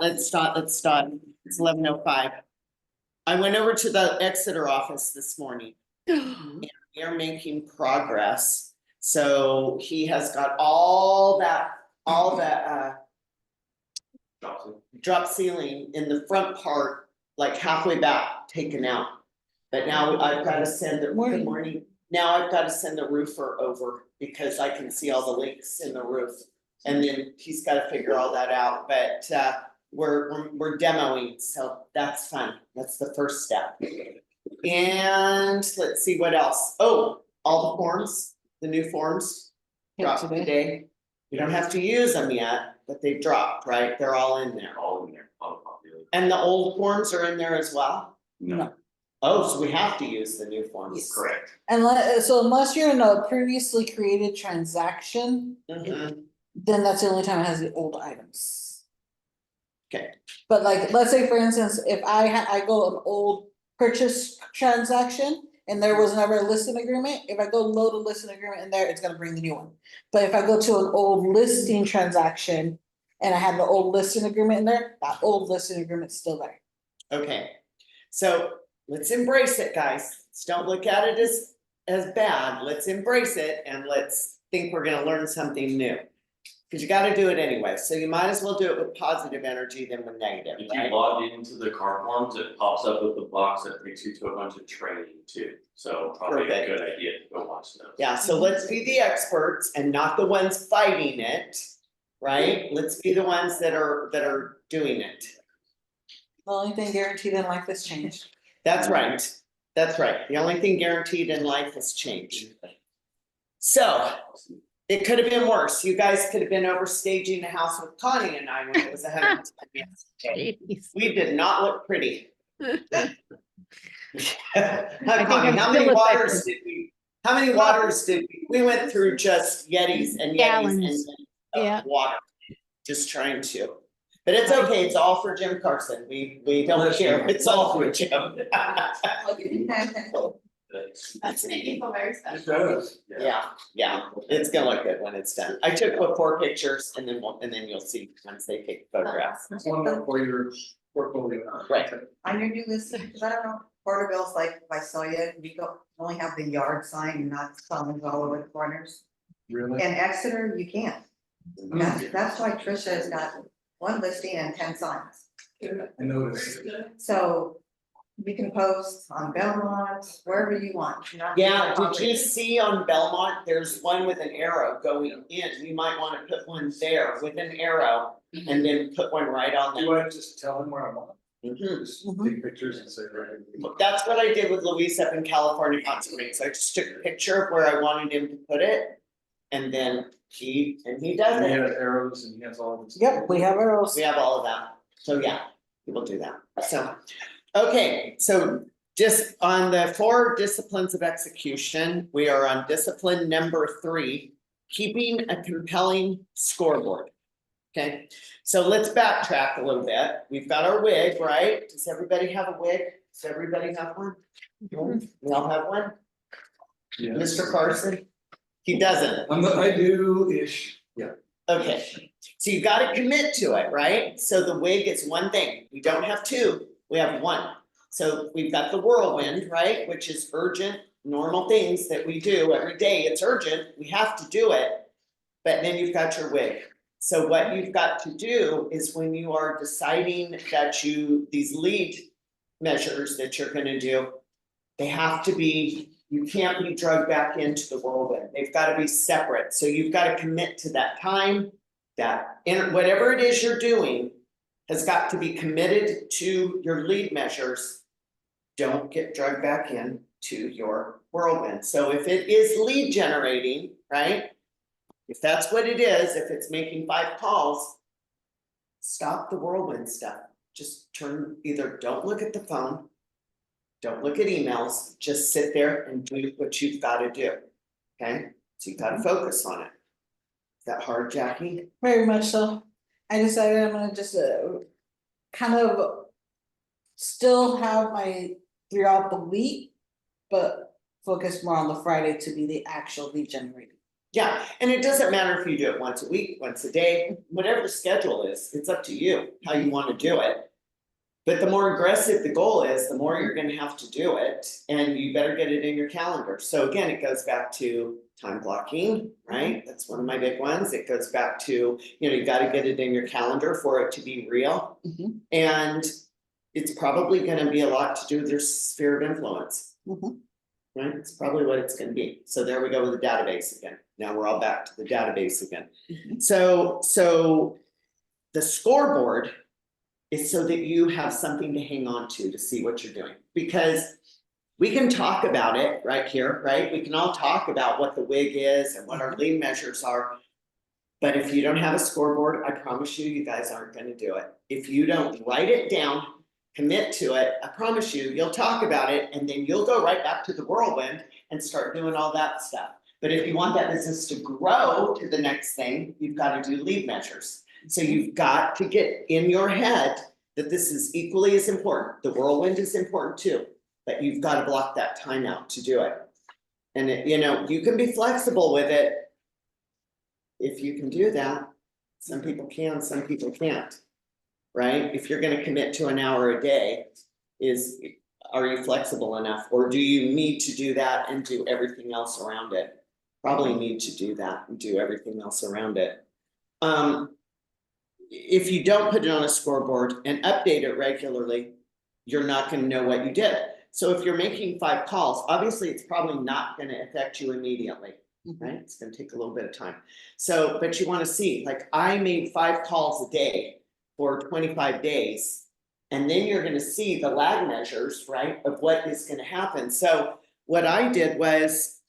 let's start. It's 11:05. I went over to the Exeter office this morning. And we are making progress. So he has got all that drop ceiling in the front part, like halfway back, taken out. But now I've got to send the, good morning. Now I've got to send the roofer over because I can see all the leaks in the roof. And then he's got to figure all that out, but we're demoing, so that's fun. That's the first step. And let's see what else. Oh, all the forms, the new forms dropped today. You don't have to use them yet, but they've dropped, right? They're all in there. All in there. And the old forms are in there as well? No. Oh, so we have to use the new forms. Yes. Correct. So unless you're in a previously created transaction, Mhm. then that's the only time it has the old items. Okay. But like, let's say for instance, if I go an old purchase transaction and there was never a listing agreement, if I go load a listing agreement in there, it's gonna bring the new one. But if I go to an old listing transaction and I have the old listing agreement in there, that old listing agreement's still there. Okay, so let's embrace it, guys. Let's don't look at it as bad. Let's embrace it and let's think we're gonna learn something new. Cause you gotta do it anyway, so you might as well do it with positive energy than with negative, If you right? log into the car forms, it pops up with the box that takes you to a bunch of training too. So probably a Perfect. good idea to go watch those. Yeah, so let's be the experts and not the ones fighting it, right? Let's be the ones that are doing it. The only thing guaranteed in life is change. That's right, that's right. The only thing guaranteed in life is change. So, it could have been worse. You guys could have been overstaging the house with Connie and I when it was 110 yesterday. We did not look pretty. Hi, Connie, how many waters did we went through just Yetis and Gallons. of water, just trying to. But it's okay, it's all for Jim Carson. We don't care. It's all for Jim. That's making feel very special. It does. Yeah, it's gonna look good when it's done. I took before pictures and then you'll see once they take photographs. That's one more for your portfolio. Right. On your new list, because I don't know, Porterville's like, if I saw you, you go, only have the yard sign and not signs all over the corners. Really? In Exeter, you can't. That's why Tricia has got one listing and 10 signs. I noticed. So you can post on Belmont, wherever you want. not- Yeah, did you see on Belmont, there's one with an arrow going in, you might wanna put one there with an arrow. And then put one right on Do there. I just tell them where I'm on? Mhm. Just take pictures and say, right? That's what I did with Luis up in California Hot Springs, I just took a picture of where I wanted him to put it. And then he does And he it, has arrows and he has all of this. Yep, we have arrows. we have all of that, so yeah, people do that, so. Okay, so just on the 4 disciplines of execution, we are on discipline number 3, keeping a compelling scoreboard. Okay, so let's backtrack a little bit. We've got our wig, right? Does everybody have a wig? Does everybody have one? We all have one? Yeah. Mr. Carson? He doesn't. I do-ish, yeah. Okay, so you gotta commit to it, right? So the wig is one thing. We don't have 2, we have 1. So we've got the whirlwind, right, which is urgent, normal things that we do every day. It's urgent, we have to do it. But then you've got your wig. So what you've got to do is when you are deciding that these lead measures that you're gonna do, they have to be, you can't be drugged back into the whirlwind. They've gotta be separate. So you've gotta commit to that time, that whatever it is you're doing has got to be committed to your lead measures. Don't get drugged back in to your whirlwind. So if it is lead generating, right? If that's what it is, if it's making 5 calls, stop the whirlwind stuff. Just either don't look at the phone, don't look at emails, just sit there and do what you've gotta do, okay? So you gotta focus on it. Is that hard, Jackie? Very much so. I decided I'm gonna just kind of still have my throughout the week, but focus more on the Friday to be the actual lead generating. Yeah, and it doesn't matter if you do it once a week, once a day, whatever the schedule is, it's up to you, how you wanna do it. But the more aggressive the goal is, the more you're gonna have to do it, and you better get it in your calendar. So again, it goes back to time blocking, right? That's one of my big ones. It goes back to, you gotta get it in your calendar for it to be real. Mhm. And it's probably gonna be a lot to do with your sphere of influence. Mhm. Right, it's probably what it's gonna be. So there we go with the database again. Now we're all back to the database again. So the scoreboard is so that you have something to hang on to see what you're doing. Because we can talk about it right here, right? We can all talk about what the WIG is and what our lead measures are. But if you don't have a scoreboard, I promise you, you guys aren't gonna do it. If you don't write it down, commit to it, I promise you, you'll talk about it and then you'll go right back to the whirlwind and start doing all that stuff. But if you want that business to grow to the next thing, you've got to do lead measures. So you've got to get in your head that this is equally as important. The whirlwind is important too, but you've got to block that time out to do it. And you can be flexible with it. If you can do that, some people can, some people can't. Right? If you're gonna commit to an hour a day, are you flexible enough? Or do you need to do that and do everything else around it? Probably need to do that and do everything else around it. If you don't put it on a scoreboard and update it regularly, you're not gonna know what you did. So if you're making 5 calls, obviously it's probably not gonna affect you immediately. Right? It's gonna take a little bit of time. So, but you wanna see, like, I made 5 calls a day for 25 days. And then you're gonna see the lag measures, right, of what is gonna happen. So what I did was,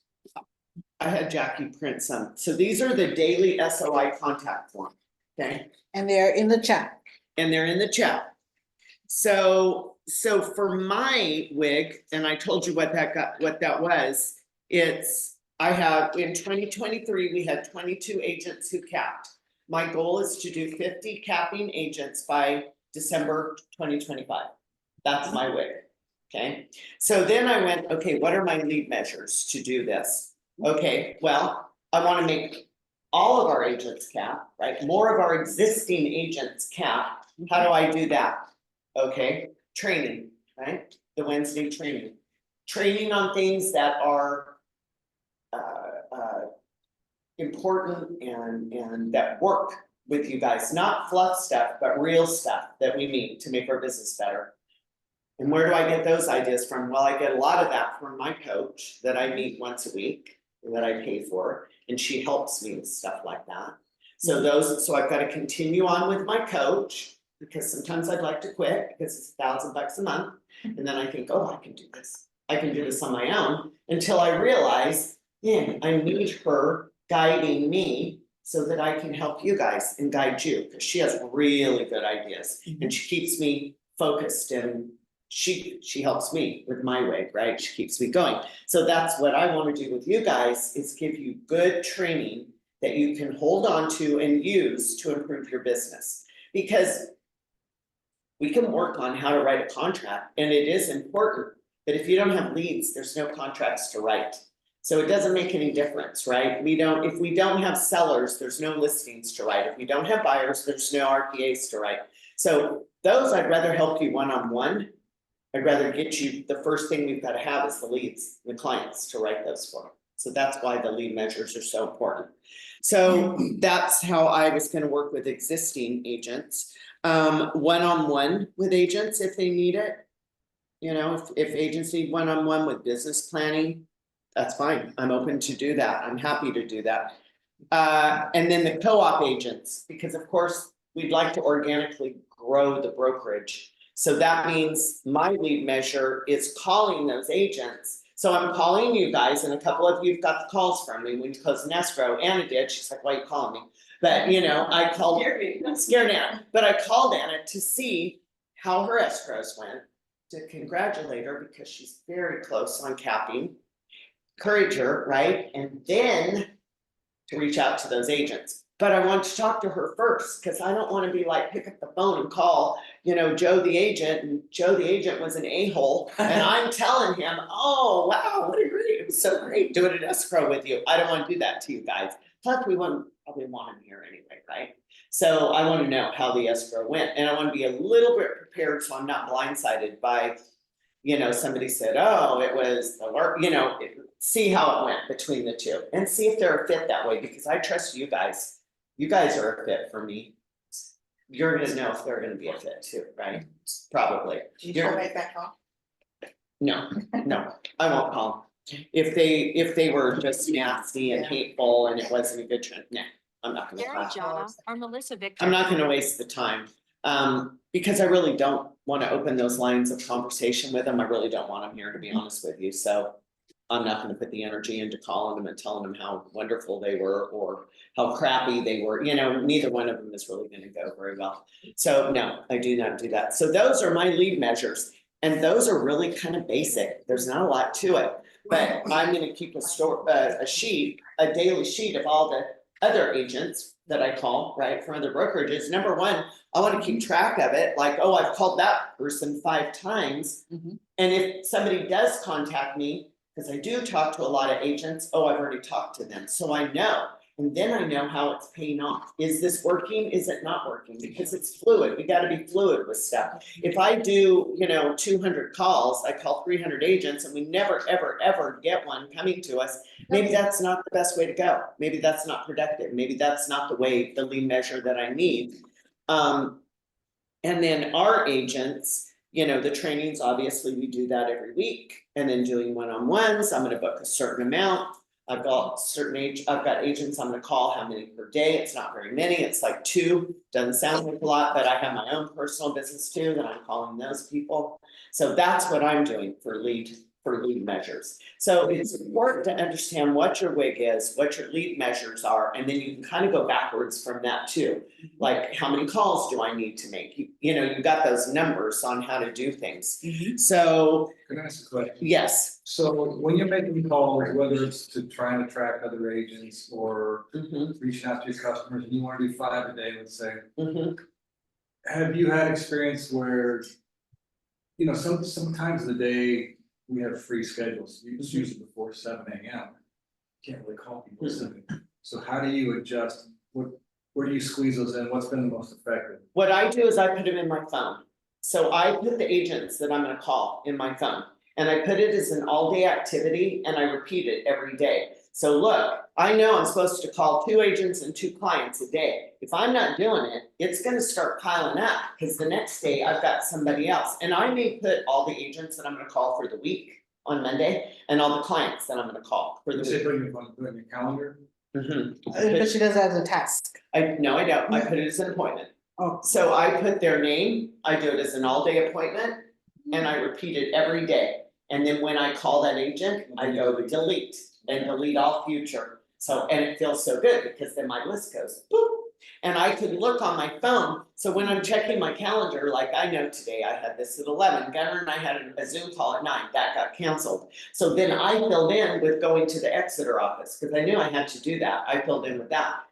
I had Jackie print some. So these are the daily SOI contact form, okay? And they're in the chat. And they're in the chat. So for my WIG, and I told you what that was, I have in 2023, we had 22 agents who capped. My goal is to do 50 capping agents by December 2025. That's my WIG, okay? So then I went, okay, what are my lead measures to do this? Okay, well, I wanna make all of our agents cap, right? More of our existing agents cap. How do I do that? Okay, training, right? The Wednesday training. Training on things that are important and that work with you guys, not fluff stuff, but real stuff that we need to make our business better. And where do I get those ideas from? Well, I get a lot of that from my coach that I meet once a week and that I pay for, and she helps me with stuff like that. So I've got to continue on with my coach because sometimes I'd like to quit because it's $1,000 a month. And then I think, oh, I can do this. I can do this on my own until I realize, I need her guiding me so that I can help you guys and guide you, because she has really good ideas and she keeps me focused and she helps me with my WIG, right? She keeps me going. So that's what I want to do with you guys, is give you good training that you can hold on to and use to improve your business. Because we can work on how to write a contract and it is important, but if you don't have leads, there's no contracts to write. So it doesn't make any difference, right? If we don't have sellers, there's no listings to write. If we don't have buyers, there's no RPAs to write. So those I'd rather help you one-on-one. I'd rather get you, the first thing we've got to have is the leads, the clients to write those for. So that's why the lead measures are so important. So that's how I was going to work with existing agents. One-on-one with agents if they need it. If agents need one-on-one with business planning, that's fine. I'm open to do that. I'm happy to do that. And then the co-op agents, because of course, we'd like to organically grow the brokerage. So that means my lead measure is calling those agents. So I'm calling you guys, and a couple of you've got the calls from me when you close an escrow. Anna did. She's like, why are you calling me? But I called, scared Anna, but I called Anna to see how her escrows went, to congratulate her because she's very close on capping. Encourage her, right? And then to reach out to those agents. But I want to talk to her first, cause I don't wanna be like, pick up the phone and call, Joe the agent, and Joe the agent was an a-hole. And I'm telling him, oh, wow, what a great, it was so great doing an escrow with you. I don't wanna do that to you guys. Plus, we probably want him here anyway, right? So I wanna know how the escrow went, and I wanna be a little bit prepared, so I'm not blindsided by, somebody said, oh, it was the work, see how it went between the two, and see if they're a fit that way, because I trust you guys. You guys are a fit for me. You're gonna know if they're gonna be a fit too, right? Probably. Do you still You're- make that call? No, I won't call them. If they were just nasty and Yeah. hateful and it wasn't a good trend, no, I'm not gonna Gary call. Jana or Melissa Victor. I'm not gonna waste the time, because I really don't wanna open those lines of conversation with them, I really don't want them here, to be honest with you, so. I'm not gonna put the energy into calling them and telling them how wonderful they were or how crappy they were, neither one of them is really gonna go very well. So no, I do not do that, so those are my lead measures, and those are really kind of basic, there's not a lot to it. But I'm gonna keep a sheet, a daily sheet of all the other agents that I call, right, from other brokerages. Number one, I wanna keep track of it, like, oh, I've called that person 5 times. Mhm. And if somebody does contact me, cause I do talk to a lot of agents, oh, I've already talked to them, so I know. And then I know how it's paying off. Is this working? Is it not working? Because it's fluid. We gotta be fluid with stuff. If I do, 200 calls, I call 300 agents and we never, ever, ever get one coming to us. Maybe that's not the best way to go. Maybe that's not productive. Maybe that's not the lead measure that I need. And then our agents, the trainings, obviously, we do that every week. And then doing one-on-ones, I'm gonna book a certain amount. I've got agents I'm gonna call, how many per day? It's not very many, it's like 2, doesn't sound like a lot, but I have my own personal business too, that I'm calling those people. So that's what I'm doing for lead measures. So it's important to understand what your WIG is, what your lead measures are, and then you can kind of go backwards from that too. Like, how many calls do I need to make? You got those numbers on how to do things. So, Can I ask a question? yes. So when you're making calls, whether it's to trying to track other agents or Mhm, reaching out to your customers, and you wanna do 5 a day, let's say. mhm. Have you had experience where, sometimes the day we have free schedules, it's usually before 7 a.m. Can't really call people at 7. So how do you adjust? Where do you squeeze those in? What's been the most effective? What I do is I put them in my phone. So I put the agents that I'm gonna call in my phone. And I put it as an all-day activity and I repeat it every day. So look, I know I'm supposed to call 2 agents and 2 clients a day. If I'm not doing it, it's gonna start piling up, because the next day I've got somebody else. And I may put all the agents that I'm gonna call for the week on Monday and all the clients that I'm gonna call for the You say week. put in your calendar? Mhm. But she does that as a task. No, I don't, I put it as an appointment. Oh. So I put their name, I do it as an all-day appointment, and I repeat it every day. And then when I call that agent, I go to delete and delete all future. So, and it feels so good because then my list goes boop. And I can look on my phone, so when I'm checking my calendar, like I know today I had this at 11, Gunnar and I had a Zoom call at 9, that got canceled. So then I filled in with going to the Exeter office, because I knew I had to do that, I filled in with that.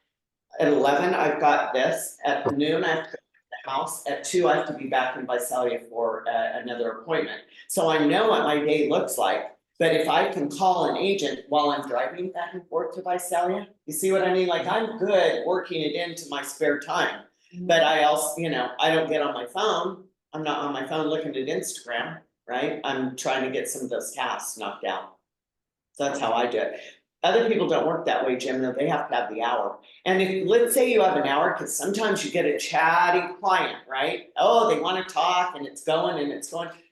At 11, I've got this, at noon, I have to go to the house, at 2, I have to be back in Visalia for another appointment. So I know what my day looks like, but if I can call an agent while I'm driving back and forth to Visalia, you see what I mean? Like, I'm good working it into my spare time. But I also, I don't get on my phone, I'm not on my phone looking at Instagram, right? I'm trying to get some of those tasks knocked out. So that's how I do it. Other people don't work that way, Jim, though, they have to have the hour. And if, let's say you have an hour, cause sometimes you get a chatty client, right? Oh, they wanna talk and it's going,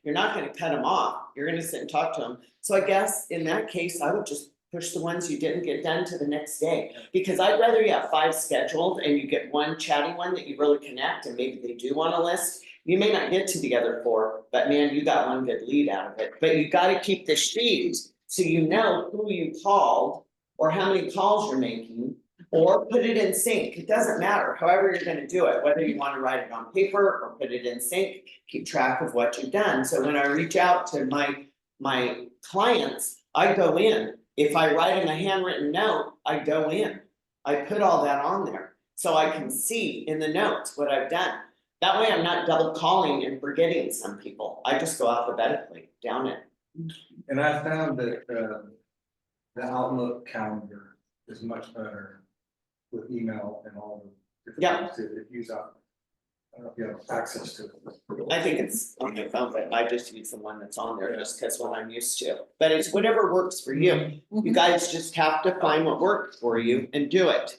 you're not gonna cut them off, you're gonna sit and talk to them. So I guess in that case, I would just push the ones you didn't get done to the next day. Because I'd rather you have 5 scheduled and you get one chatty one that you really connect and maybe they do want a list. You may not get to the other 4, but man, you got one good lead out of it. But you gotta keep the sheet so you know who you called or how many calls you're making, or put it in sync. It doesn't matter, however you're gonna do it, whether you wanna write it on paper or put it in sync, keep track of what you've done. So when I reach out to my clients, I go in. If I write in a handwritten note, I go in. I put all that on there. So I can see in the notes what I've done. That way I'm not double calling and forgetting some people. I just go alphabetically down it. And I found that, the Outlook calendar is much better with email and all the different things that use up. I don't know if you have access to it. I think it's on my phone, but I just use the one that's on there just because what I'm used to. But it's whatever works for you. You guys just have to find what works for you and do it.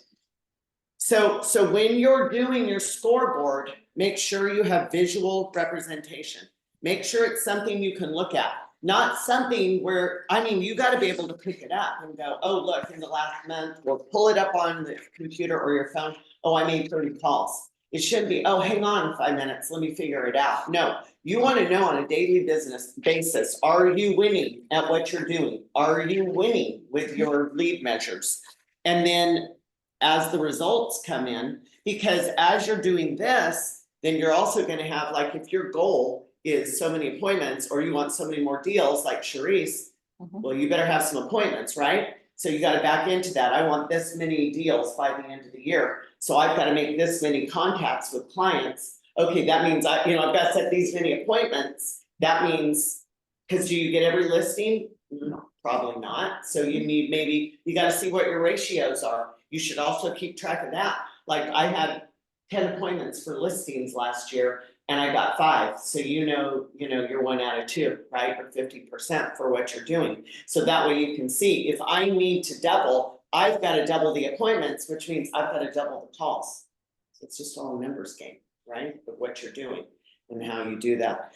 So when you're doing your scoreboard, make sure you have visual representation. Make sure it's something you can look at, not something where, I mean, you gotta be able to pick it up and go, oh, look, in the last month, or pull it up on the computer or your phone. Oh, I made 30 calls. It shouldn't be, oh, hang on 5 minutes, let me figure it out. No, you wanna know on a daily business basis, are you winning at what you're doing? Are you winning with your lead measures? And then as the results come in, because as you're doing this, then you're also gonna have, like, if your goal is so many appointments, or you want so many more deals like Sharice, well, you better have some appointments, right? So you gotta back into that. I want this many deals by the end of the year. So I've gotta make this many contacts with clients. Okay, that means I've gotta set these many appointments. That means, cause do you get every listing? No, probably not. So you need, maybe, you gotta see what your ratios are. You should also keep track of that. Like I had 10 appointments for listings last year and I got 5. So you're 1 out of 2, right? Or 50% for what you're doing. So that way you can see if I need to double, I've got to double the appointments, which means I've got to double the calls. So it's just all a numbers game, right? Of what you're doing and how you do that.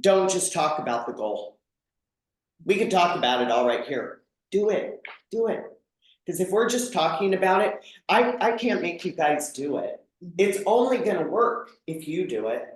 Don't just talk about the goal. We can talk about it all right here. Do it. Because if we're just talking about it, I can't make you guys do it. It's only gonna work if you do it.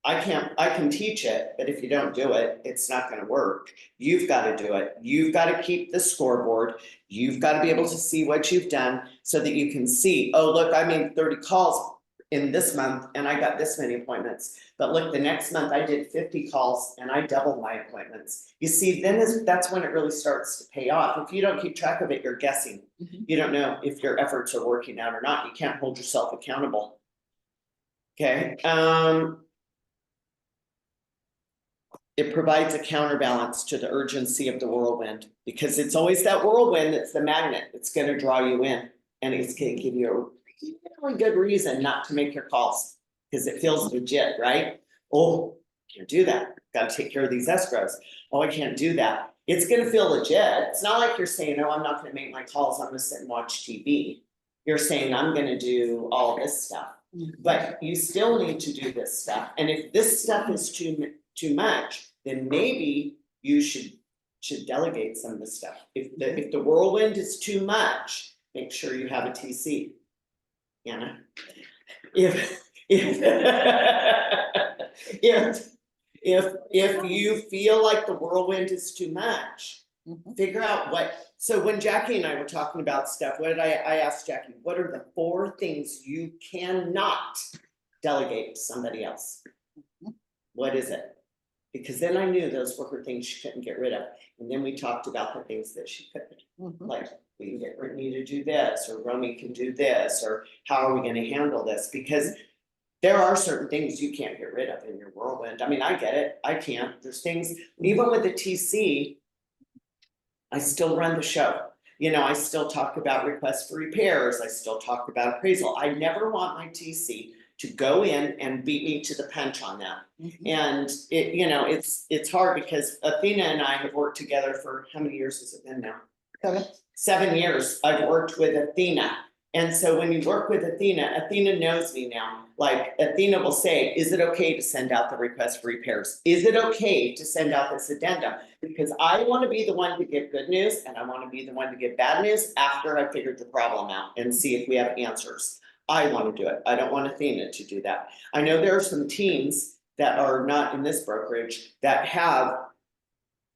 I can teach it, but if you don't do it, it's not gonna work. You've gotta do it. You've gotta keep the scoreboard. You've gotta be able to see what you've done so that you can see, oh, look, I made 30 calls in this month and I got this many appointments. But look, the next month I did 50 calls and I doubled my appointments. You see, that's when it really starts to pay off. If you don't keep track of it, you're guessing. You don't know if your efforts are working out or not. You can't hold yourself accountable. Okay, it provides a counterbalance to the urgency of the whirlwind, because it's always that whirlwind that's the magnet that's gonna draw you in, and it's gonna give you a really good reason not to make your calls, because it feels legit, right? Oh, can't do that, gotta take care of these escrows. Oh, I can't do that. It's gonna feel legit. It's not like you're saying, no, I'm not gonna make my calls, I'm gonna sit and watch TV. You're saying, I'm gonna do all this stuff, but you still need to do this stuff. And if this stuff is too much, then maybe you should delegate some of the stuff. If the whirlwind is too much, make sure you have a TC. Anna, if you feel like the whirlwind is too much, figure out what. So when Jackie and I were talking about stuff, what did I asked Jackie, what are the 4 things you cannot delegate to somebody else? What is it? Because then I knew those were her things she couldn't get rid of. And then we talked about the things that she couldn't. Like, we can get Brittany to do this, or Romy can do this, or how are we gonna handle this? Because there are certain things you can't get rid of in your whirlwind. I mean, I get it, I can't. There's things, even with the TC, I still run the show. I still talk about requests for repairs. I still talk about appraisal. I never want my TC to go in and beat me to the punch on that. And it's hard because Athena and I have worked together for how many years has it been now? 7 years I've worked with Athena. And so when you work with Athena knows me now. Like Athena will say, is it okay to send out the request for repairs? Is it okay to send out this addendum? Because I want to be the one to give good news and I want to be the one to give bad news after I figured the problem out and see if we have answers. I want to do it. I don't want Athena to do that. I know there are some teams that are not in this brokerage that have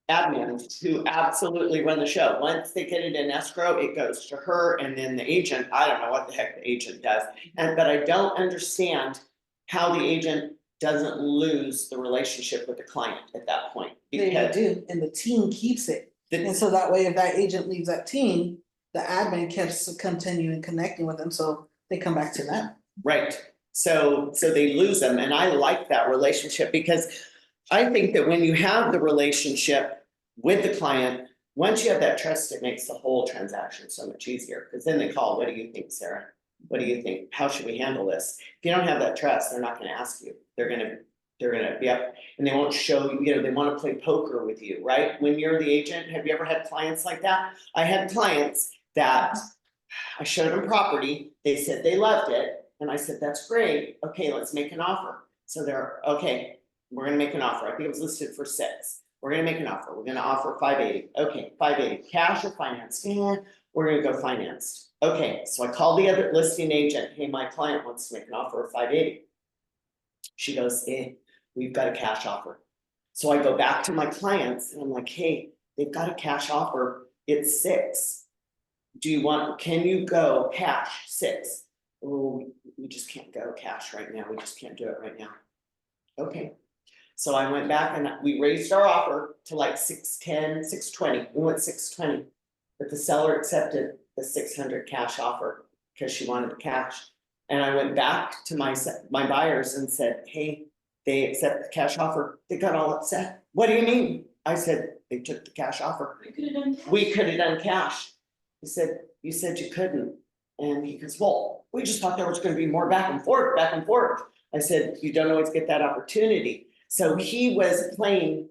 admins who absolutely run the show. Once they get it in escrow, it goes to her, and then the agent, I don't know what the heck the agent does. But I don't understand how the agent doesn't lose the relationship with the client at that point. They do, and the team keeps it. And so that way, if that agent leaves that team, the admin keeps continuing connecting with them, so they come back to them. Right, so they lose them, and I like that relationship because I think that when you have the relationship with the client, once you have that trust, it makes the whole transaction so much easier, because then they call, what do you think, Sarah? What do you think? How should we handle this? If you don't have that trust, they're not gonna ask you. They're gonna be up and they won't show you, you know, they wanna play poker with you, right? When you're the agent, have you ever had clients like that? I had clients that I showed them property, they said they loved it, and I said, that's great, okay, let's make an offer. So they're, okay, we're gonna make an offer, I think it was listed for 6. We're gonna make an offer, we're gonna offer 580, okay, 580, cash or finance? We're gonna go financed. Okay, so I called the other listing agent, hey, my client wants to make an offer of 580. She goes, we've got a cash offer. So I go back to my clients and I'm like, hey, they've got a cash offer, it's 6. Can you go cash 6? Oh, we just can't go cash right now, we just can't do it right now. Okay, so I went back and we raised our offer to like 610, 620, we went 620. But the seller accepted the 600 cash offer because she wanted the cash. And I went back to my buyers and said, hey, they accept the cash offer. They got all upset. What do you mean? I said, they took the cash offer. We could have done. We could have done cash. He said, you said you couldn't. And he goes, well, we just thought there was gonna be more back and forth, back and forth. I said, you don't always get that opportunity. So he was playing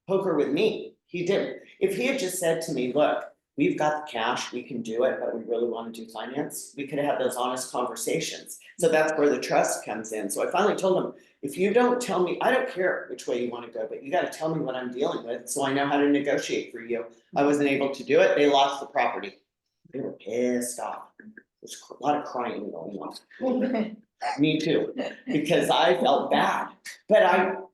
poker with me. He didn't. If he had just said to me, look, we've got the cash, we can do it, but we really want to do finance, we could have had those honest conversations. So that's where the trust comes in. So I finally told him, if you don't tell me, I don't care which way you want to go, but you gotta tell me what I'm dealing with, so I know how to negotiate for you. I wasn't able to do it, they lost the property. They were pissed off. There's a lot of crying going on. Me too, because I felt bad, but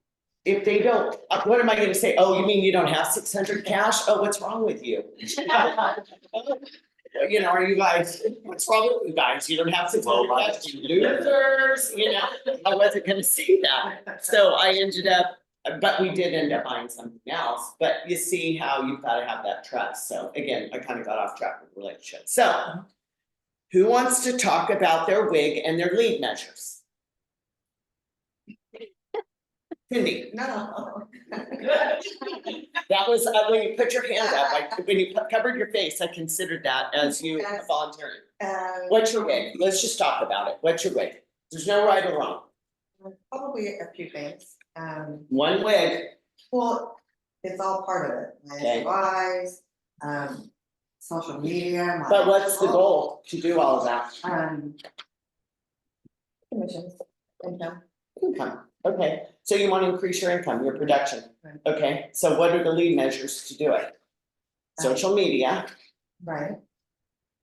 if they don't, what am I gonna say? Oh, you mean you don't have 600 cash? Oh, what's wrong with you? You know, are you guys, what's wrong with you guys? You don't have 600 cash, you losers, you know? I wasn't gonna say that. So I ended up, but we did end up buying something else, but you see how you've gotta have that trust. So again, I kind of got off track with relationships. So who wants to talk about their WIG and their lead measures? Cindy, No. that was, when you put your hand up, when you covered your face, I considered that as you volunteering. What's your WIG? Let's just talk about it. What's your WIG? There's no right or wrong. Probably a few things, One WIG, well, it's all part of it, my Okay. SUIs, social media, my. but what's the goal to do all of that? Commissions, income. Income, okay, so you wanna increase your income, your production, Right. okay, so what are the lead measures to do it? Social media, Right.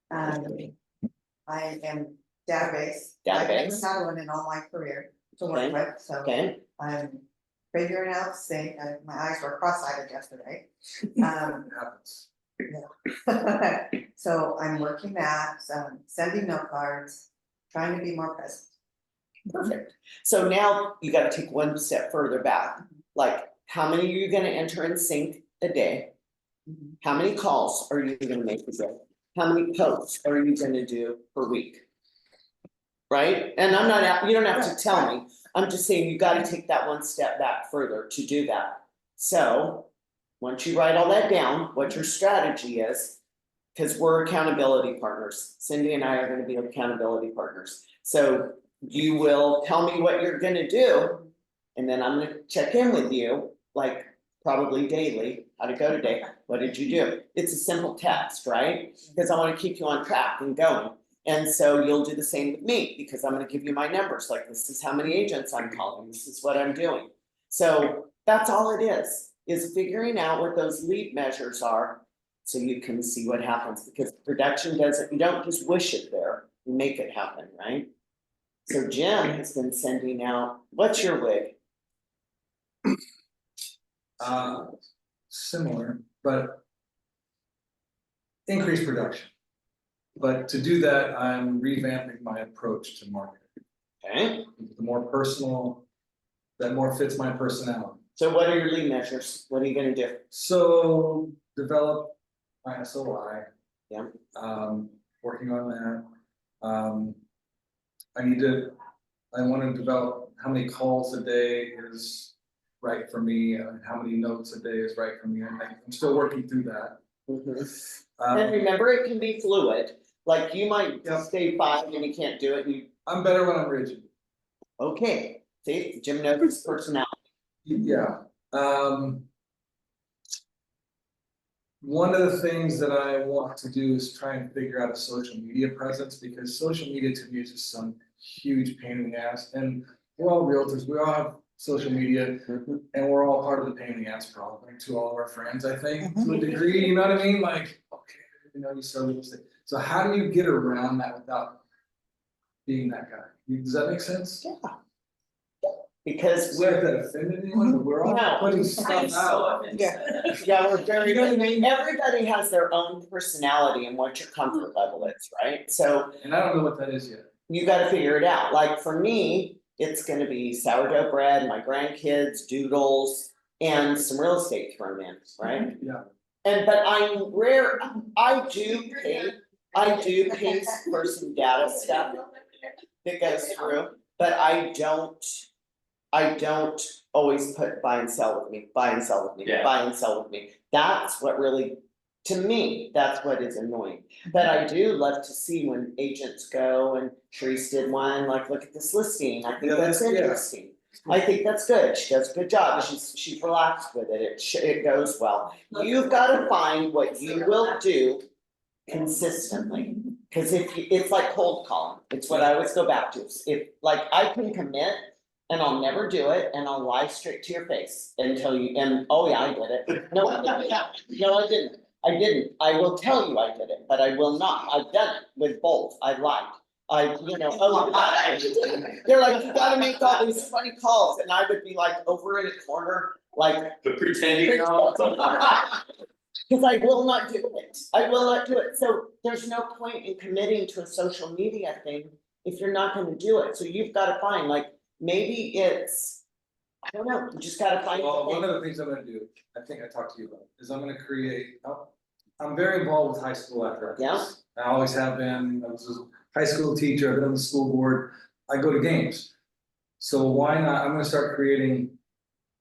I am database. Database. I've never had one in all my career to Okay. work with, so okay, I'm figuring out, saying, my eyes were cross-eyed yesterday. It happens. So I'm working that, sending note cards, trying to be more present. perfect. So now you gotta take one step further back, like, how many are you gonna enter in sync a day? Mhm. How many calls are you gonna make a day? How many posts are you gonna do per week? Right, and I'm not, you don't have to tell me, I'm just saying you gotta take that one step back further to do that. So, once you write all that down, what your strategy is. Cause we're accountability partners, Cindy and I are gonna be accountability partners, so you will tell me what you're gonna do. And then I'm gonna check in with you, like probably daily, how'd it go today, what did you do? It's a simple test, right? Cause I wanna keep you on track and going. And so you'll do the same with me, because I'm gonna give you my numbers, like this is how many agents I'm calling, this is what I'm doing. So that's all it is figuring out what those lead measures are. So you can see what happens, because production doesn't, you don't just wish it there, you make it happen, right? So Jim has been sending out, what's your WIG? Similar, but increased production. But to do that, I'm revamping my approach to marketing. Okay, The more personal, that more fits my personality. so what are your lead measures? What are you gonna do? So develop my SOI, Yeah. Working on that. I wanna develop how many calls a day is right for me, and how many notes a day is right for me, and I'm still working through that. Mhm. And Um, remember, it can be fluid, like you might Yep. stay 5 and you can't do it, you, I'm better when I'm rigid, okay, see, Jim knows his personality. yeah, one of the things that I want to do is try and figure out a social media presence, because social media to me is just some huge pain in the ass, and we're all realtors, we all have social media, and we're all part of the pain in the ass problem to all of our friends, I think, to a degree, you know what I mean, like, okay, you sell real estate, so how do you get around that without being that guy? Does that make sense? Yeah. Because Sorry if we're, that offended anyone, but we're all No. putting stuff out. yeah, we're very, You know what I mean? everybody has their own personality and what your comfort level is, right? So And I don't know what that is yet. you gotta figure it out, like for me, it's gonna be sourdough bread, my grandkids, doodles, and some real estate thrown in, right? Yeah. And but I'm rare, I do pay for some data stuff that goes through, but I don't always put buy and sell with me, buy and sell with me, Yeah. buy and sell with me. That's what really, to me, that's what is annoying. But I do love to see when agents go, and Sharice did one, like, look at this listing, I think Yeah, that's yeah. interesting. I think that's good, she does a good job, she's relaxed with it, it goes well. You've gotta find what you will do consistently. Cause it's like cold calling, it's what I always go back to, if, like, I can commit and I'll never do it, and I'll lie straight to your face and tell you, and, oh yeah, I did it. No, I didn't, I will tell you I did it, but I will not, I've done it with both, I lied. They're like, you gotta make all these funny calls, and I would be like over in a corner, like. But pretending. Cause I will not do it, I will not do it, so there's no point in committing to a social media thing if you're not gonna do it, so you've gotta find, like, maybe it's. I don't know, you just gotta find Well, the one thing. of the things I'm gonna do, I think I talked to you about, is I'm gonna create, I'm very involved with high school athletics. Yeah. I always have been, I was a high school teacher, I've been on the school board, I go to games. So why not, I'm gonna start creating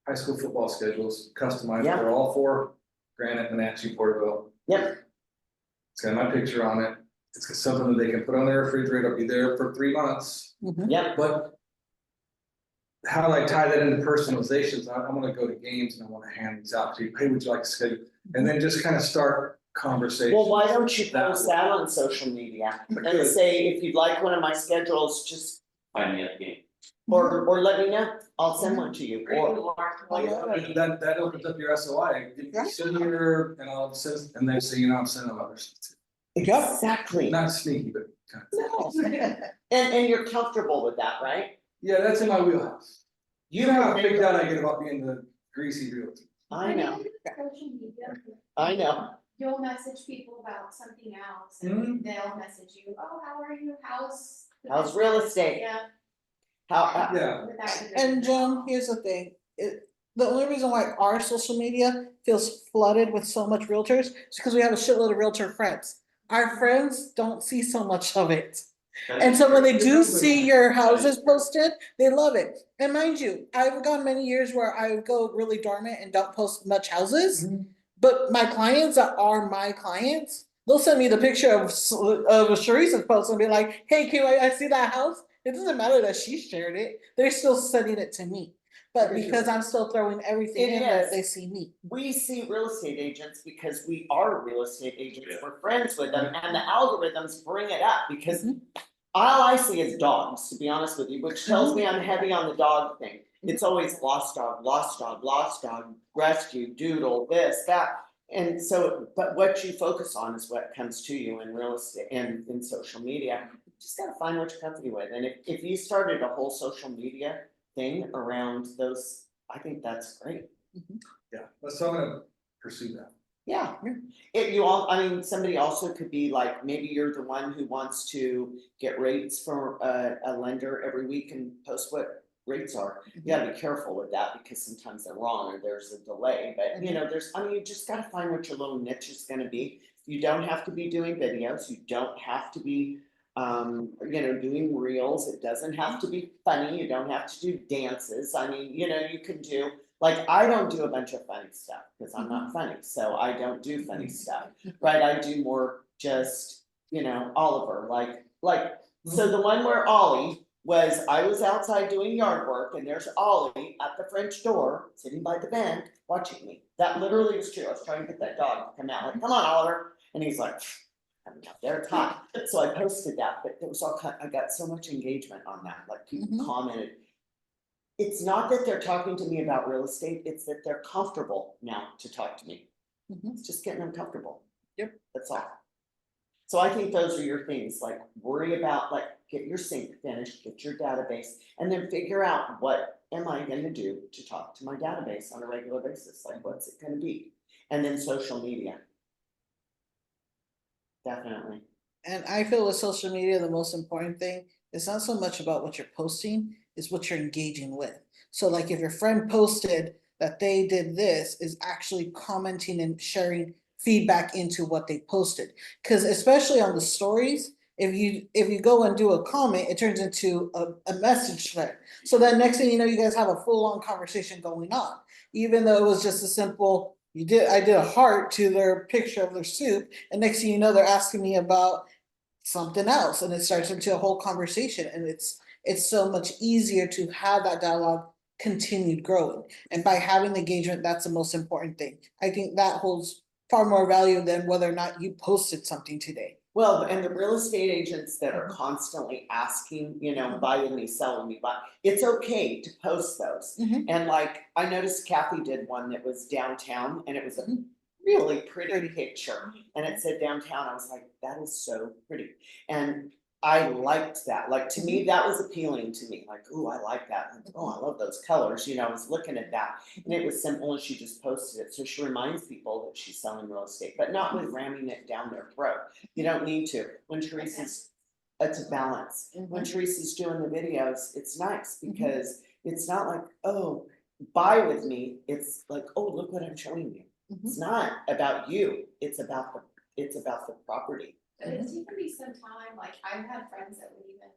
high school football schedules, customized Yeah. for all 4, Granite, Wenatchee, Porterville. Yep, It's got my picture on it, it's got something that they can put on their refrigerator, I'll be there for 3 months, yep, but. How do I tie that into personalizations? I'm gonna go to games and I wanna hand these out to you, hey, would you like to schedule? And then just kind of start conversations. well, why don't you That post way. that on social media and Good. say, if you'd like one of my schedules, just, Find me at the game. or let me know, I'll send one to you, or. That opens up your SOI, Yeah. send your, and I'll send, and they say, I'm sending others. Exactly. Not sneaky, but kind of. No. And you're comfortable with that, right? Yeah, that's in my wheelhouse. You know how can freaked out I get about being the greasy realtor. I know, Social media, I know, you'll message people about something else Mhm. and they'll message you, oh, how are you, how's? the How's real business?" estate? Yeah. how, Yeah, Without you. And Jim, here's the thing, the only reason why our social media feels flooded with so much realtors is because we have a shitload of realtor friends. Our friends don't see so much of it. And so when they do see your houses posted, they love it. And mind you, I've gone many years where I would go really dormant and don't post much houses. But my clients that are my clients, they'll send me the picture of Sharice's post and be like, hey, can I see that house? It doesn't matter that she shared it, they're still sending it to me. But because I'm still throwing everything It in there, is. they see me. we see real estate agents because we are real estate agents, Yeah. we're friends with them, and the algorithms bring it up, because. Mhm. All I see is dogs, to be honest with you, which tells me I'm heavy on the dog thing. It's always lost dog, rescue, doodle, this, that. And so, but what you focus on is what comes to you in real estate and in social media. You just gotta find what you're comfortable with, and if you started a whole social media thing around those, I think that's great. yeah, so I'm gonna pursue that. Yeah, if you all, I mean, somebody also could be like, maybe you're the one who wants to get rates for a lender every week and post what rates are. You gotta be careful with that because sometimes they're wrong or there's a delay, but you know, you just gotta find what your little niche is gonna be. You don't have to be doing videos, you don't have to be, doing reels, it doesn't have to be funny, you don't have to do dances, I mean, you can do. Like, I don't do a bunch of funny stuff, cause I'm not funny, so I don't do funny stuff, right, I do more just, Oliver, so the one where Ollie was, I was outside doing yard work and there's Ollie at the French door, sitting by the vent, watching me. That literally was true, I was trying to get that dog to come out, like, come on, Oliver, and he's like, I'm out there, it's hot. So I posted that, but it was I got so much engagement on that, like people commented. It's not that they're talking to me about real estate, it's that they're comfortable now to talk to me. It's just getting them comfortable. Yep. That's all. So I think those are your things, like worry about, like, get your sync finished, get your database, and then figure out what am I gonna do to talk to my database on a regular basis, like what's it gonna be? And then social media. Definitely. And I feel with social media, the most important thing is not so much about what you're posting, is what you're engaging with. So like if your friend posted that they did this, is actually commenting and sharing feedback into what they posted. Cause especially on the stories, if you go and do a comment, it turns into a message thread. So then next thing you know, you guys have a full-on conversation going on, even though it was just a simple, I did a heart to their picture of their soup, and next thing you know, they're asking me about something else, and it starts into a whole conversation, and it's so much easier to have that dialogue continued growing. And by having the engagement, that's the most important thing. I think that holds far more value than whether or not you posted something today. Well, and the real estate agents that are constantly asking, buying me, selling me, but it's okay to post those. And like, I noticed Kathy did one that was downtown and it was a really pretty picture. And it said downtown, I was like, that is so pretty. And I liked that, like, to me, that was appealing to me, like, ooh, I like that, like, oh, I love those colors, I was looking at that. And it was simple and she just posted it, so she reminds people that she's selling real estate, but not with ramming it down their throat. You don't need to, when Teresa's, it's a balance. When Teresa's doing the videos, it's nice because it's not like, oh, buy with me, it's like, oh, look what I'm showing you. It's not about you, it's about the property. But it's taken me some time, like I've had friends that would even,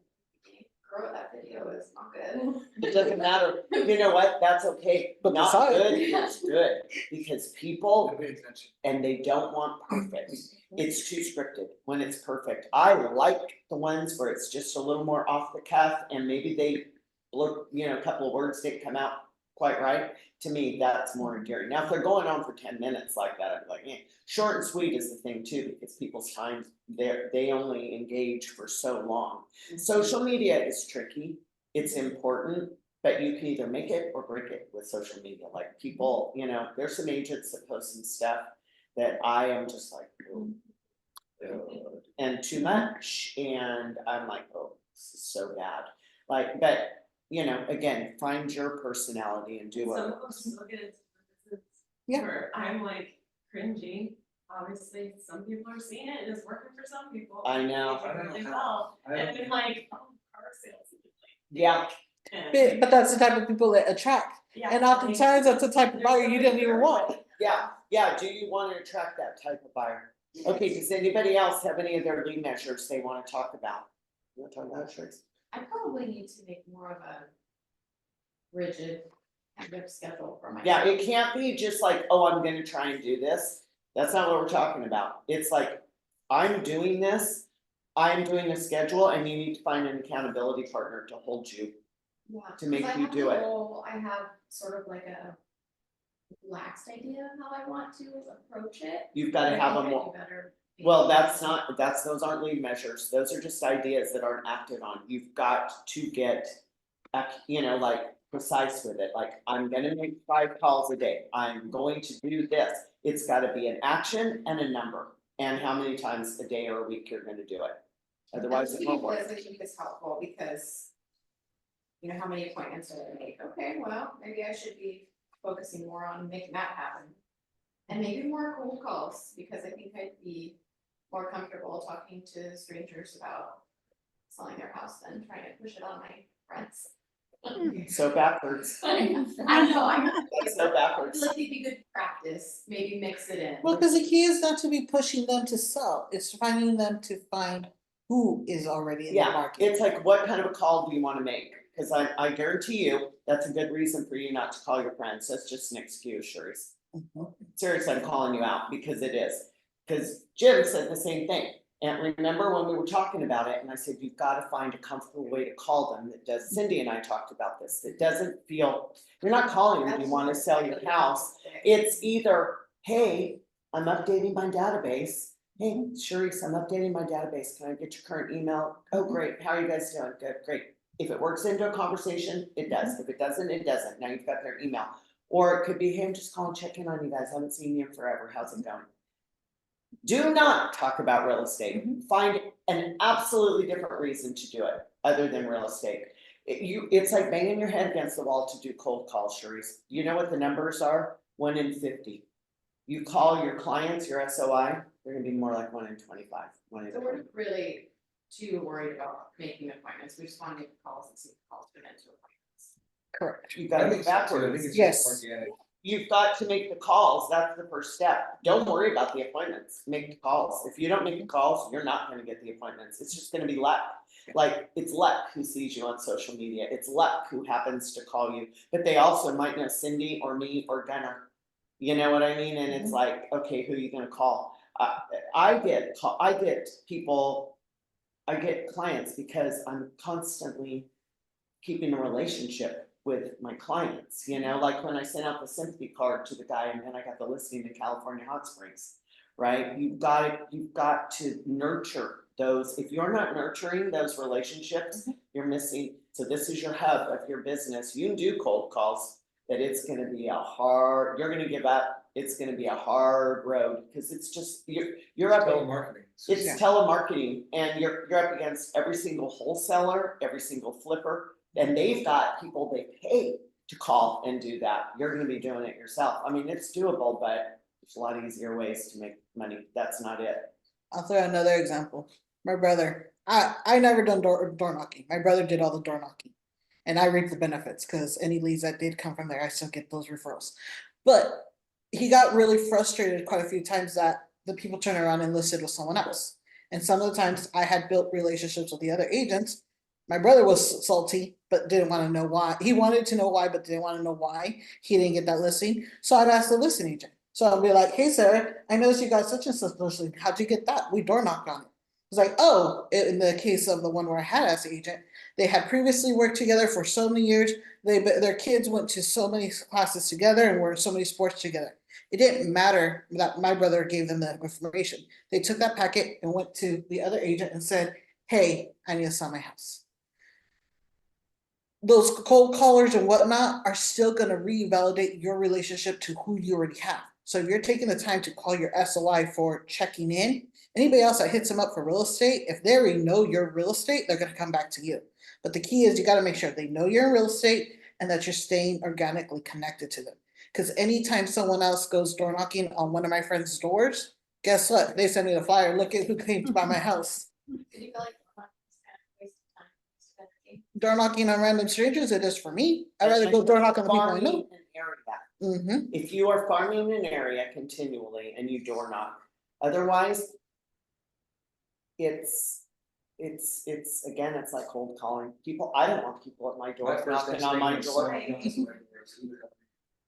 girl, that video is not good. It doesn't matter, you know what, that's okay, But not decide. good is good, because people, Pay attention. and they don't want perfect. It's too scripted when it's perfect. I like the ones where it's just a little more off the cuff and maybe they look, a couple of words didn't come out quite right. To me, that's more endearing. Now, if they're going on for 10 minutes like that, I'd be like, short and sweet is the thing too, because people's time, they only engage for so long. Social media is tricky, it's important, but you can either make it or break it with social media. Like people, there's some agents that post some stuff that I am just like, ooh, and too much, and I'm like, oh, this is so bad. Like, but again, find your personality and do Some it. of us look at it, Yeah. where I'm like cringing, obviously, some people are seeing it and it's working for some people. I know. They do really well, and I'm like, oh, car sales. Yeah, But that's the type of people that attract, Yeah. and oftentimes that's the type of buyer you didn't even want. yeah, do you wanna attract that type of buyer? Okay, does anybody else have any of their lead measures they wanna talk about? You wanna talk about shirts? I probably need to make more of a rigid kind of schedule for myself. Yeah, it can't be just like, oh, I'm gonna try and do this. That's not what we're talking about. It's like, I'm doing this, I'm doing a schedule, and you need to find an accountability partner to hold you. Yeah, to make 'cause I you have do a it. goal, I have sort of like a relaxed idea of how I want to approach it. You've gotta but I have a think I do more, better being well, that's flexible. not, those aren't lead measures. Those are just ideas that aren't acted on. You've got to get, like precise with it. Like, I'm gonna make 5 calls a day. I'm going to do this. It's gotta be an action and a number, and how many times a day or a week you're gonna do it. Otherwise, it won't work. I think is helpful because, how many appointments do I make? Okay, well, maybe I should be focusing more on making that happen. And maybe more cold calls, because I think I'd be more comfortable talking to strangers about selling their house than trying to push it on my friends. So backwards, I don't know, I that's so feel backwards. like it'd be good practice, maybe mix it in. Well, because the key is not to be pushing them to sell, it's finding them to find who is already in the Yeah, market. it's like, what kind of a call do you wanna make? Cause I guarantee you, that's a good reason for you not to call your friends, that's just an excuse, Sharice. Mhm. Seriously, I'm calling you out because it is. Cause Jim said the same thing. And remember when we were talking about it and I said, you've gotta find a comfortable way to call them that does, Cindy and I talked about this, that doesn't feel, you're not calling them, you wanna sell your house. It's either, hey, I'm updating my database. Hey, Sharice, I'm updating my database. Can I get your current email? Oh, great. How are you guys doing? Good, great. If it works into a conversation, it does. If it doesn't, it doesn't. Now you've got their email. Or it could be, hey, I'm just calling, check in on you guys. I haven't seen you in forever. How's it going? Do not talk about real estate. Find an absolutely different reason to do it other than real estate. It's like banging your head against the wall to do cold calls, Sharice. You know what the numbers are? 1 in 50. You call your clients, your SOI, they're gonna be more like 1 in 25, 1 in So 20. we're not really too worried about making appointments, we just wanna make calls and see if calls turn into appointments. Correct. You I gotta think be so too. I think backwards. it's Yes. just organic. You've got to make the calls, that's the first step. Don't worry about the appointments, make the calls. If you don't make the calls, you're not gonna get the appointments, it's just gonna be luck. Like, it's luck who sees you on social media, it's luck who happens to call you, but they also might know Cindy or me or Gunnar. You know what I mean? And it's like, okay, who are you gonna call? I get people, I get clients because I'm constantly keeping a relationship with my clients, you know, like when I sent out the sympathy card to the guy and then I got the listing in California Hot Springs, right? You've got to nurture those. If you're not nurturing those relationships, you're missing. So this is your hub of your business. You can do cold calls, but it's gonna be you're gonna give up. It's gonna be a hard road because it's just, you're up. Telemarketing. It's telemarketing and you're up against every single wholesaler, every single flipper, and they've got people they pay to call and do that. You're gonna be doing it yourself. I mean, it's doable, but there's a lot easier ways to make money. That's not it. I'll throw another example. My brother, I never done door knocking. My brother did all the door knocking. And I reap the benefits because any leads that did come from there, I still get those referrals. But he got really frustrated quite a few times that the people turn around and listed with someone else. And some of the times I had built relationships with the other agents. My brother was salty, but didn't want to know why. He wanted to know why, but didn't want to know why he didn't get that listing. So I'd ask the listing agent. So I'll be like, hey, Sarah, I noticed you got such and such listing. How'd you get that? We door knocked on it. It's like, oh, in the case of the one where I had as the agent, they had previously worked together for so many years. Their kids went to so many classes together and were in so many sports together. It didn't matter that my brother gave them the information. They took that packet and went to the other agent and said, hey, I need to sell my house. Those cold callers and whatnot are still going to revalidate your relationship to who you already have. So if you're taking the time to call your SOI for checking in, anybody else that hits them up for real estate, if they already know your real estate, they're going to come back to you. But the key is you got to make sure they know you're in real estate and that you're staying organically connected to them. Because anytime someone else goes door knocking on one of my friends' doors, guess what? They send me the flyer. Look at who came to buy my house. Do you feel like it's kind of waste of time? Spend energy? Door knocking on random strangers, it is for me. I'd rather go door knock on the people I know. Farming an area. Mm-hmm. If you are farming an area continually and you door knock, otherwise. It's again, it's like cold calling people. I don't want people at my door knocking on my door.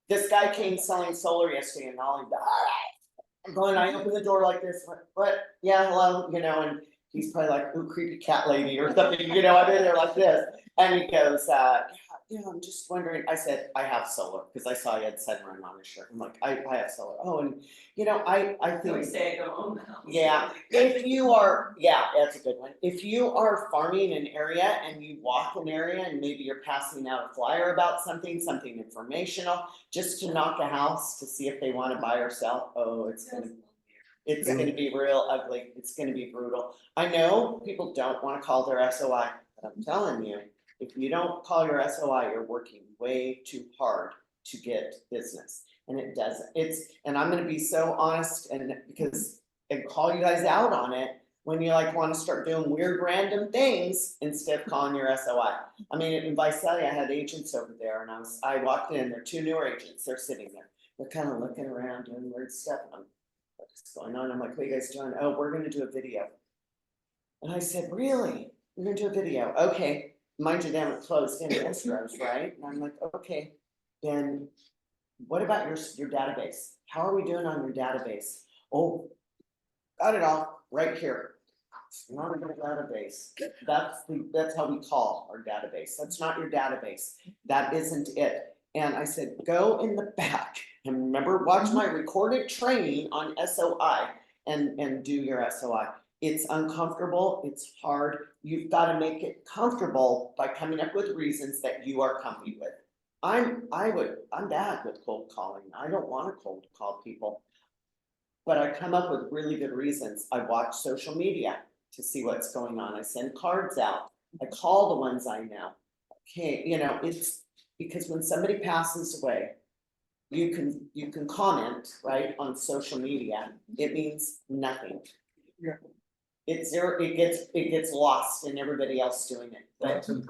This guy came selling solar yesterday and all I'm going, I open the door like this, what, yeah, hello, you know, and he's probably like, ooh, creepy cat lady or something, you know, I'm in there like this. And he goes, yeah, I'm just wondering, I said, I have solar, because I saw you had sunrun on his shirt. I'm like, I have solar. Oh, and you know, I I think. always say I don't own the house. Yeah, if you are, yeah, that's a good one. If you are farming an area and you walk an area and maybe you're passing out a flyer about something informational, just to knock a house to see if they wanna buy or sell, oh, it's gonna be real ugly, it's gonna be brutal. I know people don't wanna call their SOI, but I'm telling you, if you don't call your SOI, you're working way too hard to get business. And it doesn't, and I'm gonna be so honest and call you guys out on it. when you like wanna start doing weird random things instead of calling your SOI. I mean, in Visalia, I had agents over there and I walked in, there are two newer agents, they're sitting there. They're kind of looking around doing weird stuff. And I'm, what's going on? I'm like, what are you guys doing? Oh, we're gonna do a video. And I said, really? We're gonna do a video? Okay. Mind you, they haven't closed any escrows, right? And I'm like, okay, then what about your database? How are we doing on your database? Oh, got it all right here. It's not a database. That's how we call our database. That's not your database. That isn't it. And I said, go in the back and remember, watch my recorded training on SOI and do your SOI. It's uncomfortable, it's hard. You've got to make it comfortable by coming up with reasons that you are comfy with. I'm bad with cold calling. I don't want to cold call people. But I come up with really good reasons. I watch social media to see what's going on. I send cards out. I call the ones I know. Okay, it's because when somebody passes away, you can comment, right, on social media. It means nothing. Yeah. It's there, it gets lost in everybody else doing it. But Thoughts and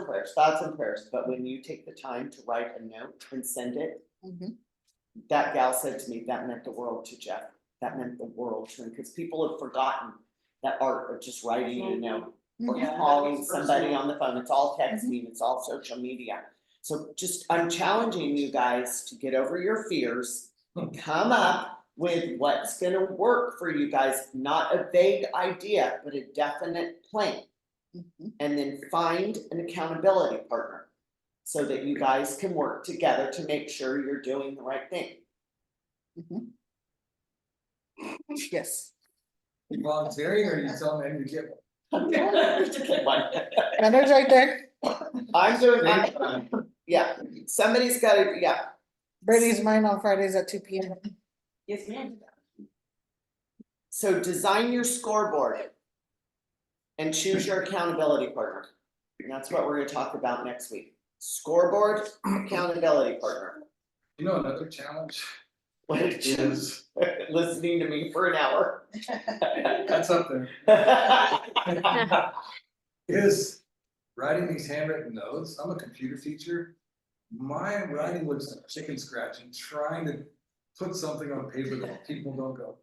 prayers. thoughts and prayers. But when you take the time to write a note and send it, Mhm. that gal said to me, that meant the world to Jeff. That meant the world to him, because people have forgotten that art of just writing a note or Yeah, calling it's somebody personal. on the phone. It's all texting, it's all social media. So I'm challenging you guys to get over your fears, come up with what's gonna work for you guys, not a vague idea, but a definite plan. Mhm. And then find an accountability partner so that you guys can work together to make sure you're doing the right thing. Mhm. Yes, You volunteering or you telling me to get I'm telling you to get one. and there's right there. I'm doing, one? yeah, somebody's gotta, yeah, Brady's mine on Fridays at 2 p.m. yes, ma'am. So design your scoreboard. And choose your accountability partner. And that's what we're gonna talk about next week. Scoreboard, accountability partner. You know, another challenge Which is is, listening to me for an hour. that's up there, is writing these handwritten notes. I'm a computer teacher. My writing looks like chicken scratch and trying to put something on paper that people don't go,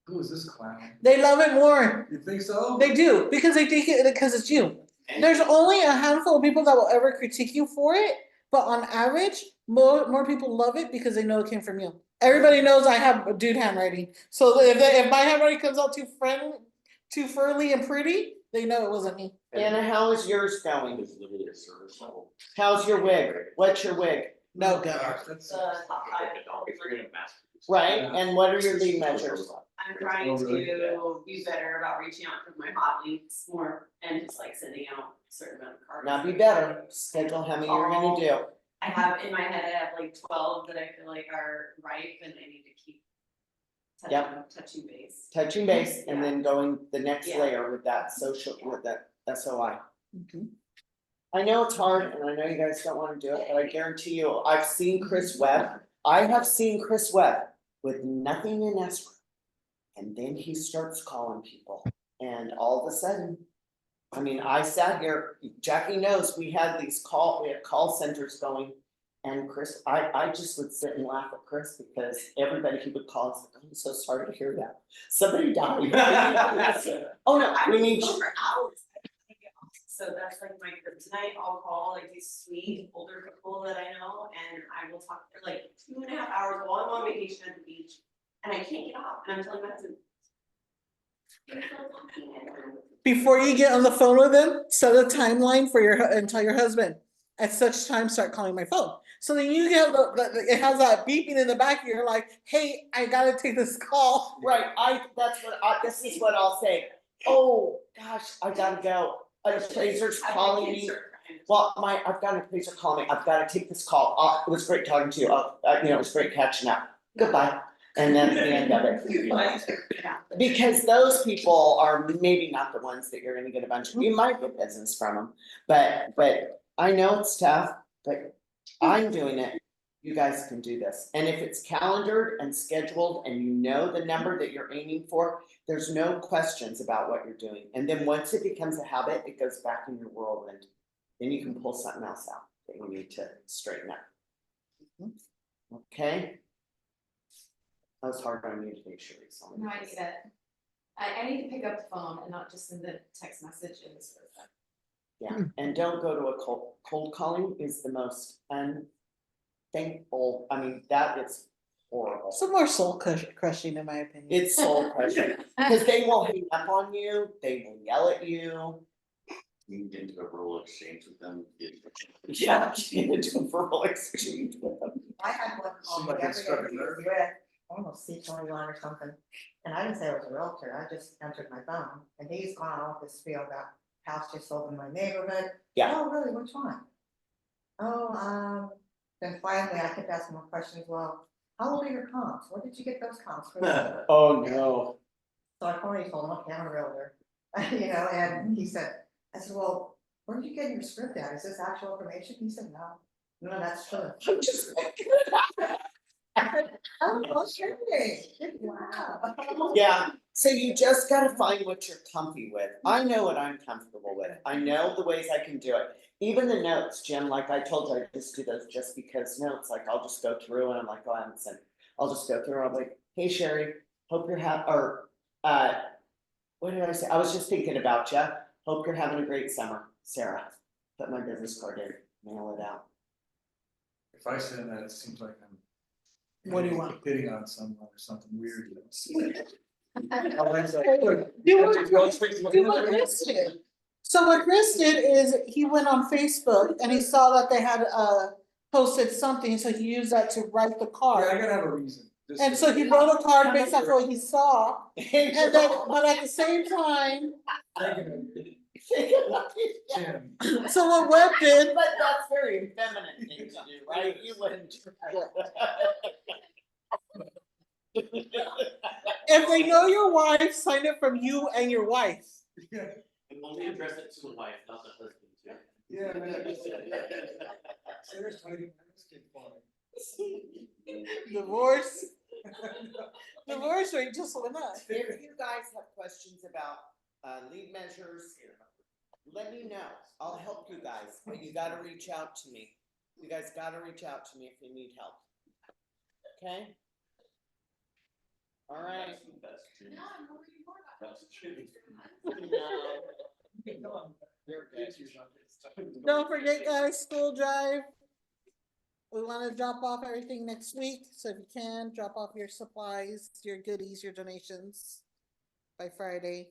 who is this clown? They love it more. You think so? They do, because they think it, because it's you. There's only a handful of people that will ever critique you for it, but on average, more people love it because they know it came from you. Everybody knows I have a dude handwriting, so if my handwriting comes out too furry and pretty, they know it wasn't me. Anna, how is yours going? It's literally a service level. How's your wig? What's your wig? No, go. Gosh, that's. Top five. If you're gonna mass produce. Right, and what are your lead measures? I'm trying Oh, really? to be better about reaching out to my hot leads more and just like sending out a certain amount of cards. Now be better, schedule how many you're gonna do. I have in my head, I have like 12 that I feel like are ripe and I need to keep touching base. Touching base and then going the next Yeah. layer with that social, with that SOI. Mhm. I know it's hard and I know you guys don't wanna do it, but I guarantee you, I've seen Chris Webb. I have seen Chris Webb with nothing in escrow. And then he starts calling people and all of a sudden, I mean, I sat here, Jackie knows, we had call centers going. And Chris, I just would sit and laugh at Chris because everybody he would call, is like, I'm so sorry to hear that. Somebody died. Oh, no, I we was need, on for hours. So that's like my kryptonite. I'll call like these sweet older people that I know and I will talk for like 2.5 hours while I'm on vacation at the beach. And I can't get off and I'm telling my husband. "You're still talking," and Before you get on the phone with them, set a timeline for and tell your husband, at such time, start calling my phone. So then you get it has that beeping in the back, you're like, hey, I gotta take this call. right, this is what I'll say. Oh, gosh, I gotta go. An appraiser's I calling can't me. start crying. Well, I've got an appraiser calling me. I've gotta take this call. It was great talking to you. It was great catching up. Goodbye. And that's the end of it. Yeah. Because those people are maybe not the ones that you're gonna get a bunch of, you might get business from them, but I know it's tough, but I'm doing it. you guys can do this. And if it's calendared and scheduled and you know the number that you're aiming for, there's no questions about what you're doing. And then once it becomes a habit, it goes back in your whirlwind. Then you can pull something else out that you need to straighten up. Okay? That was hard on you to make sure. No, I need it. I need to pick up the phone and not just send the text messages or stuff. Yeah, and don't go to a cold calling is the most unthankful, I mean, that is horrible. Some more soul crushing in my opinion. It's soul crushing, because they will hang up on you, they will yell at you. You can get into a rural exchange with them. Yeah, get into a verbal exchange with them. I had one call me Somebody every day, struck a he was nerve. with almost C21 or something, and I didn't say I was a realtor, I just entered my phone, and he's gone off this spiel about house just sold in my neighborhood. Yeah. Oh, really, which one? Oh, then finally I kept asking more questions, well, how old are your comps, where did you get those comps from? So Oh, no. I finally told him, okay, I'm a realtor, you know, and he said, I said, well, where did you get your script at, is this actual information? He said, no, that's true. I'm just. Oh, okay, wow. Yeah, so you just gotta find what you're comfy with. I know what I'm comfortable with. I know the ways I can do it. Even the notes, Jim, like I told you, I just do those just because notes, like I'll just go through and I'm like, oh, I haven't sent. I'll just go through, I'm like, hey Sherry, hope you're what did I say? I was just thinking about you. Hope you're having a great summer, Sarah. Put my business card in, mail it out. If I send that, it seems like I'm. What do you want? Hitting on someone or something weird. Do what Chris did. So what Chris did is he went on Facebook and he saw that they had posted something, so he used that to write the Yeah, I card. gotta have a reason. Just- And so he wrote a card based off what he saw, and then, but at the same time, Tim, so what Webb did, But that's very feminine thing to do, right? You wouldn't. if they know your wife, sign it from you and your wife. yeah, And only address it to the wife, not the husband, too. yeah, man. Sarah's hiding this kid for me. Divorce. Divorce rate just went up. If you guys have questions about lead measures, let me know. I'll help you guys, but you gotta reach out to me. You guys gotta reach out to me if you need help. Okay? All right. That's true. No, I'm worried more about That's true. Don't forget, guys, school drive. We wanna drop off everything next week, so if you can, drop off your supplies, your goodies, your donations by Friday.